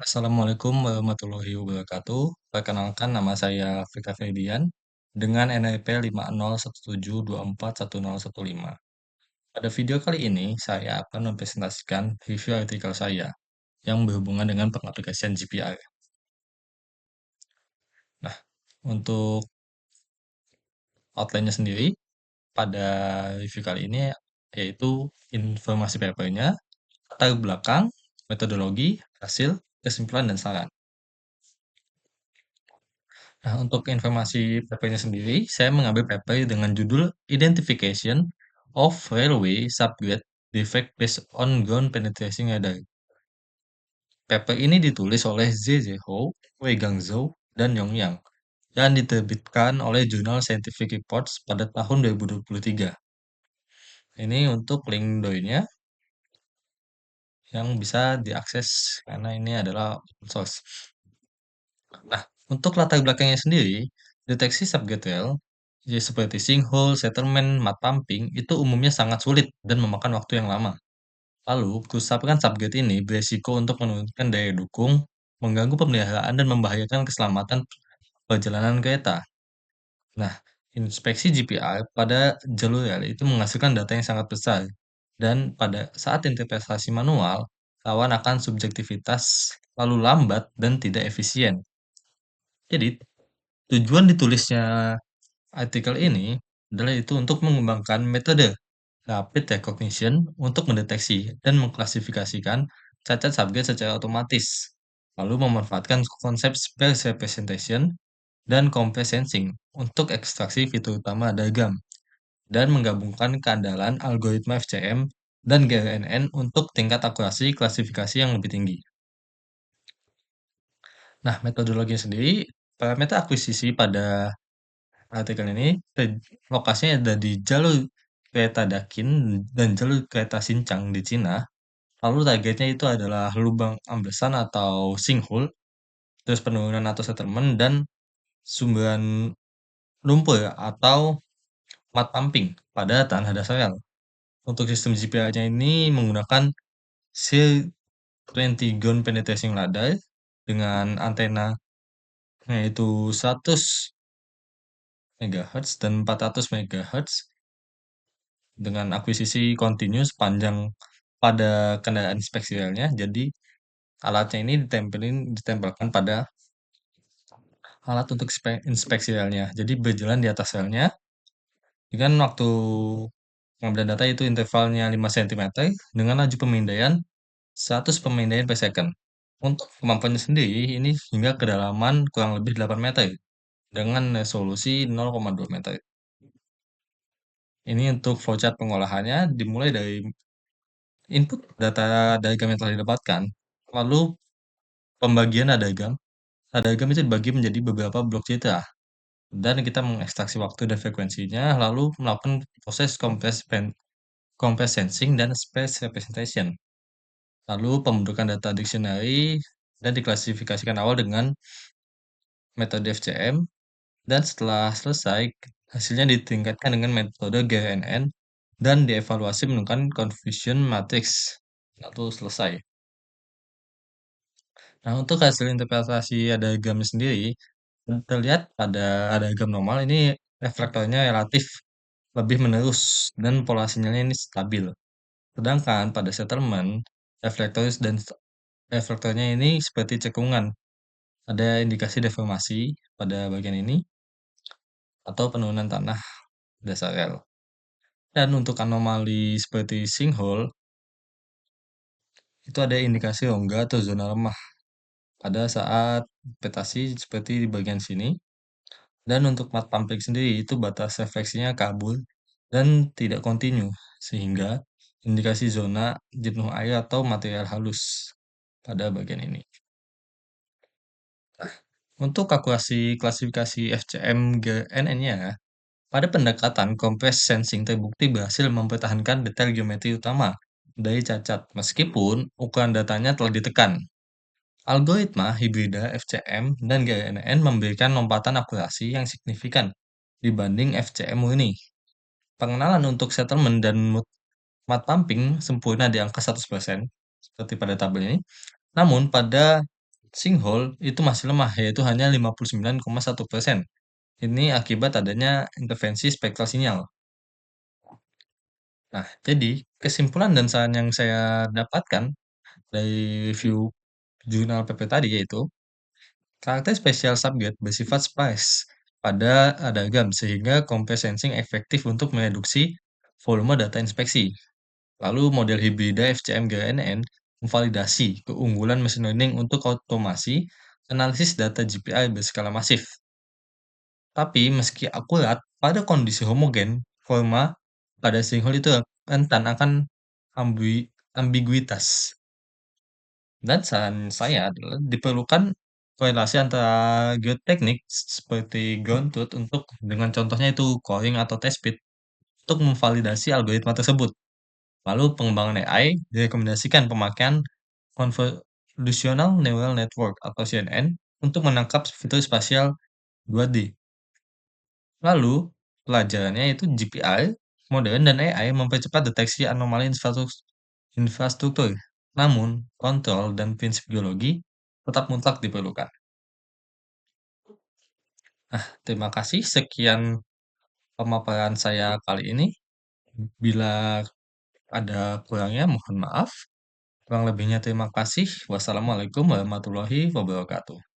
Assalamualaikum warahmatullahi wabarakatuh. Perkenalkan nama saya Fika Ferdian dengan NIP 50172411015. Pada video kali ini, saya akan mempresentasikan review artikel saya yang berhubungan dengan pengaplikasian GPR. Nah, untuk outline-nya sendiri pada review kali ini yaitu informasi papernya, latar belakang, metodologi, hasil, kesimpulan, dan saran. Nah, untuk informasi papernya sendiri, saya mengambil paper dengan judul Identification of Railway Subgrade Defect Based on Ground Penetrating Radar. Paper ini ditulis oleh Zhe Zhihou, Wei Guangzhou, dan Yong Yang, dan diterbitkan oleh Journal Scientific Reports pada tahun 2023. Ini untuk link doi-nya yang bisa diakses karena ini adalah open source. Nah, untuk latar belakangnya sendiri, deteksi subgrade rail, ya seperti sinkhole, settlement, mud pumping, itu umumnya sangat sulit dan memakan waktu yang lama. Lalu, kerusakan subgrade ini beresiko untuk menurunkan daya dukung, mengganggu pemeliharaan, dan membahayakan keselamatan perjalanan kereta. Nah, inspeksi GPR pada jalur rel itu menghasilkan data yang sangat besar, dan pada saat interpretasi manual, rawan akan subjektivitas, lalu lambat, dan tidak efisien. Jadi, tujuan ditulisnya artikel ini adalah itu untuk mengembangkan metode rapid recognition untuk mendeteksi dan mengklasifikasikan cacat subjek secara otomatis, lalu memanfaatkan konsep space representation dan compress sensing untuk ekstraksi fitur utama diagram, dan menggabungkan keandalan algoritma FCM dan GRNN untuk tingkat akurasi klasifikasi yang lebih tinggi. Nah, metodologi sendiri, parameter akuisisi pada artikel ini lokasinya ada di jalur kereta Dakin dan jalur kereta Sincang di Cina. Lalu targetnya itu adalah lubang amblesan atau sinkhole, terus penurunan atau settlement, dan sumberan lumpur atau mud pumping pada tanah dasar rel. Untuk sistem GPR-nya ini menggunakan C20 ground penetrating radar dengan antena yaitu 100 MHz dan 400 MHz dengan akuisisi kontinu sepanjang pada kendaraan inspeksi relnya. Jadi alatnya ini ditempelkan pada alat untuk inspeksi relnya. Jadi berjalan di atas relnya dengan waktu pengambilan data itu intervalnya 5 cm dengan laju pemindaian 100 pemindaian per second. Untuk kemampuannya sendiri ini hingga kedalaman kurang lebih 8 meter dengan resolusi 0,2 meter. Ini untuk flowchart pengolahannya dimulai dari input data diagram yang telah didapatkan, lalu pembagian diagram. Diagram itu dibagi menjadi beberapa blok cerita, dan kita mengekstraksi waktu dan frekuensinya, lalu melakukan proses compress sensing dan space representation. Lalu pembentukan data dictionary dan diklasifikasikan awal dengan metode FCM, dan setelah selesai, hasilnya ditingkatkan dengan metode GRNN dan dievaluasi menggunakan confusion matrix. Lalu selesai. Nah, untuk hasil interpretasi diagram sendiri, terlihat pada diagram normal ini reflektornya relatif lebih menerus dan pola sinyalnya ini stabil. Sedangkan pada settlement, reflektornya ini seperti cekungan. Ada indikasi deformasi pada bagian ini atau penurunan tanah dasar rel. Dan untuk anomali seperti sinkhole, itu ada indikasi rongga atau zona lemah pada saat petasi seperti di bagian sini. Dan untuk mud pumping sendiri itu batas refleksinya kabur dan tidak kontinu, sehingga indikasi zona jenuh air atau material halus pada bagian ini. Untuk kalkulasi klasifikasi FCM GNN-nya, pada pendekatan compress sensing terbukti berhasil mempertahankan detail geometri utama dari cacat, meskipun ukuran datanya telah ditekan. Algoritma hibrida FCM dan GNN memberikan lompatan akurasi yang signifikan dibanding FCM murni. Pengenalan untuk settlement dan mud pumping sempurna di angka 100%, seperti pada tabel ini. Namun, pada Sinkhole itu masih lemah, yaitu hanya 59,1%. Ini akibat adanya intervensi spektral sinyal. Nah, jadi kesimpulan dan saran yang saya dapatkan dari review jurnal PP tadi yaitu karakter spesial subget bersifat sparse pada diagram sehingga compress sensing efektif untuk mereduksi volume data inspeksi. Lalu model hibrida FCM GNN memvalidasi keunggulan machine learning untuk otomasi analisis data GPI berskala masif. Tapi meski akurat, pada kondisi homogen, forma pada sinkhole itu rentan akan ambiguitas. Dan saran saya adalah diperlukan korelasi antara geoteknik seperti ground truth untuk dengan contohnya itu coring atau test bed untuk memvalidasi algoritma tersebut. Lalu pengembangan AI direkomendasikan pemakaian Convolutional Neural Network atau CNN untuk menangkap fitur spasial 2D. Lalu pelajarannya itu GPI, modern dan AI mempercepat deteksi anomali infrastruktur. Namun, kontrol dan prinsip geologi tetap mutlak diperlukan. Terima kasih. Sekian pemaparan saya kali ini. Bila ada kurangnya, mohon maaf. Kurang lebihnya terima kasih. Wassalamualaikum warahmatullahi wabarakatuh.